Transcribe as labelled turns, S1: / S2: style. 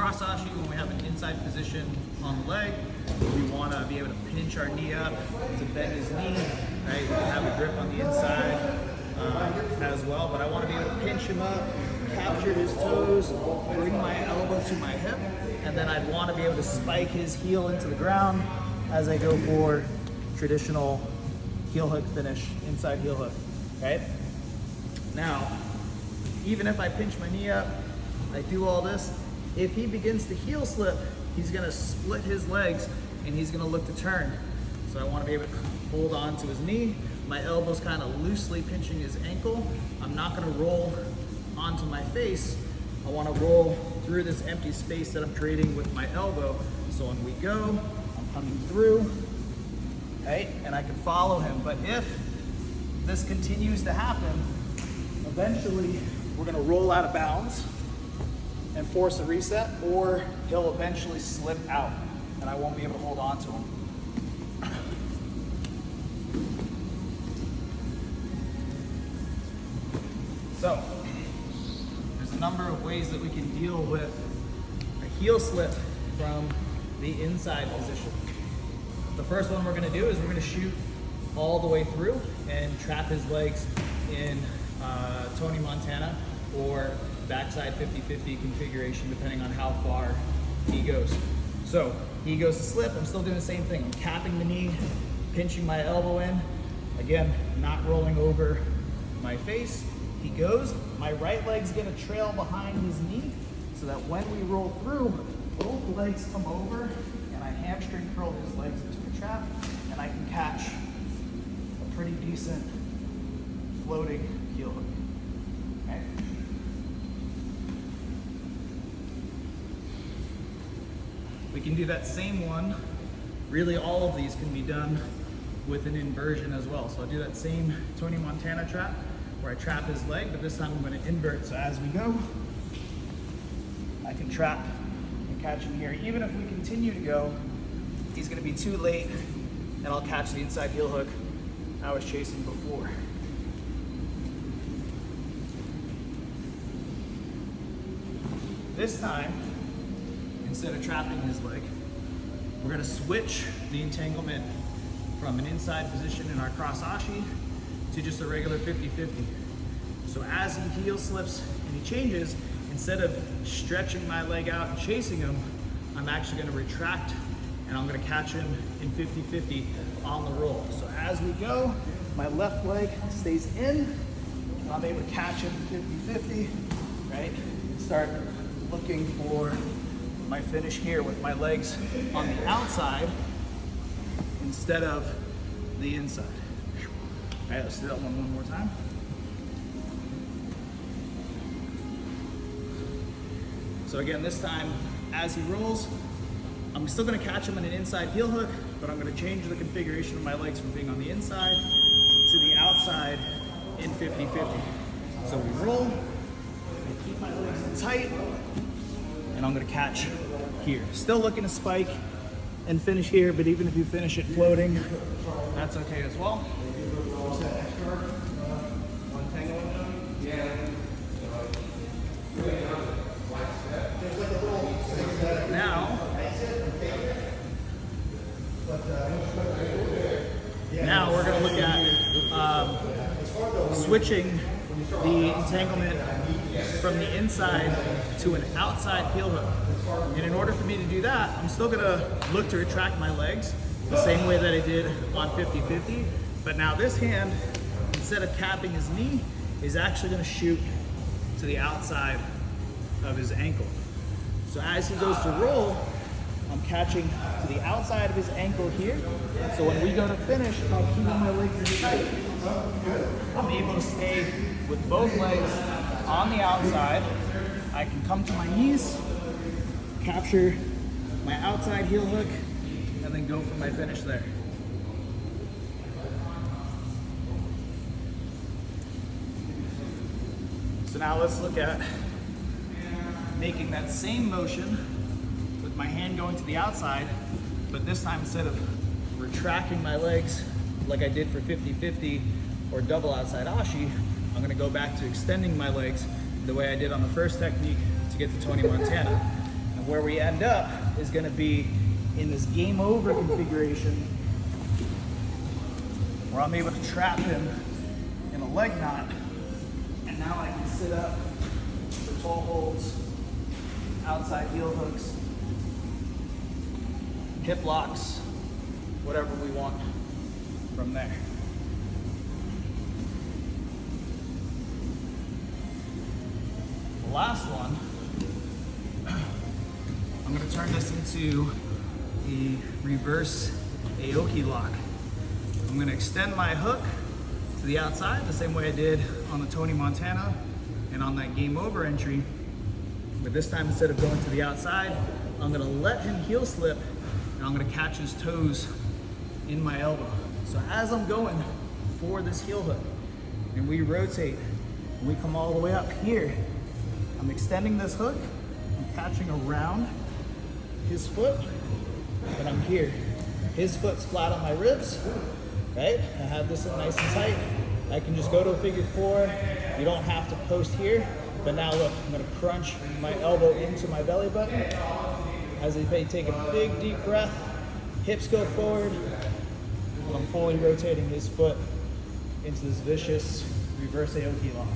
S1: Cross Ashi, when we have an inside position on the leg, we want to be able to pinch our knee up to bend his knee, right? We can have a grip on the inside as well, but I want to be able to pinch him up, capture his toes, bring my elbow to my hip, and then I'd want to be able to spike his heel into the ground as I go for traditional heel hook finish, inside heel hook, right? Now, even if I pinch my knee up, I do all this, if he begins to heel slip, he's gonna split his legs and he's gonna look to turn. So I wanna be able to hold on to his knee. My elbow's kind of loosely pinching his ankle. I'm not gonna roll onto my face. I wanna roll through this empty space that I'm creating with my elbow. So when we go, I'm coming through, right? And I can follow him. But if this continues to happen, eventually we're gonna roll out of bounds and force a reset, or he'll eventually slip out and I won't be able to hold on to him. So, there's a number of ways that we can deal with a heel slip from the inside position. The first one we're gonna do is we're gonna shoot all the way through and trap his legs in Tony Montana or backside 50-50 configuration, depending on how far he goes. So he goes to slip, I'm still doing the same thing. I'm capping the knee, pinching my elbow in. Again, not rolling over my face. He goes, my right leg's gonna trail behind his knee so that when we roll through, both legs come over and I hamstring curl his legs into a trap and I can catch a pretty decent floating heel hook. Okay? We can do that same one. Really, all of these can be done with an inversion as well. So I'll do that same Tony Montana trap where I trap his leg, but this time I'm going to invert. So as we go, I can trap and catch him here. Even if we continue to go, he's going to be too late and I'll catch the inside heel hook I was chasing before. This time, instead of trapping his leg, we're gonna switch the entanglement from an inside position in our Cross Ashi to just a regular 50-50. So as he heel slips and he changes, instead of stretching my leg out and chasing him, I'm actually gonna retract and I'm gonna catch him in 50-50 on the roll. So as we go, my left leg stays in, I'm able to catch him 50-50, right? Start looking for my finish here with my legs on the outside instead of the inside. All right, let's do that one more time. So again, this time, as he rolls, I'm still gonna catch him in an inside heel hook, but I'm gonna change the configuration of my legs from being on the inside to the outside in 50-50. So we roll, I keep my legs in tight, and I'm gonna catch here. Still looking to spike and finish here, but even if you finish it floating, that's okay as well. Now we're gonna look at switching the entanglement from the inside to an outside heel hook. And in order for me to do that, I'm still gonna look to retract my legs the same way that I did on 50-50, but now this hand, instead of capping his knee, is actually gonna shoot to the outside of his ankle. So as he goes to roll, I'm catching to the outside of his ankle here. So when we go to finish, by keeping my legs tight, I'm able to stay with both legs on the outside. I can come to my knees, capture my outside heel hook, and then go for my finish there. So now let's look at making that same motion with my hand going to the outside, but this time instead of retracting my legs like I did for 50-50 or double outside Ashi, I'm gonna go back to extending my legs the way I did on the first technique to get to Tony Montana. And And where we end up is gonna be in this game over configuration where I'm able to trap him in a leg knot. And now I can sit up for toe holds, outside heel hooks, hip locks, whatever we want from there. The last one, I'm going to turn this into a reverse Aoki lock. I'm going to extend my hook to the outside the same way I did on the Tony Montana and on that game over entry. But this time, instead of going to the outside, I'm going to let him heel slip and I'm going to catch his toes in my elbow. So as I'm going for this heel hook and we rotate and we come all the way up here, I'm extending this hook, I'm catching around his foot, and I'm here. His foot's flat on my ribs, right? I have this nice and tight. I can just go to a figure four. You don't have to post here, but now look, I'm gonna crunch my elbow into my belly button. As I take a big deep breath, hips go forward, and I'm fully rotating his foot into this vicious reverse Aoki lock.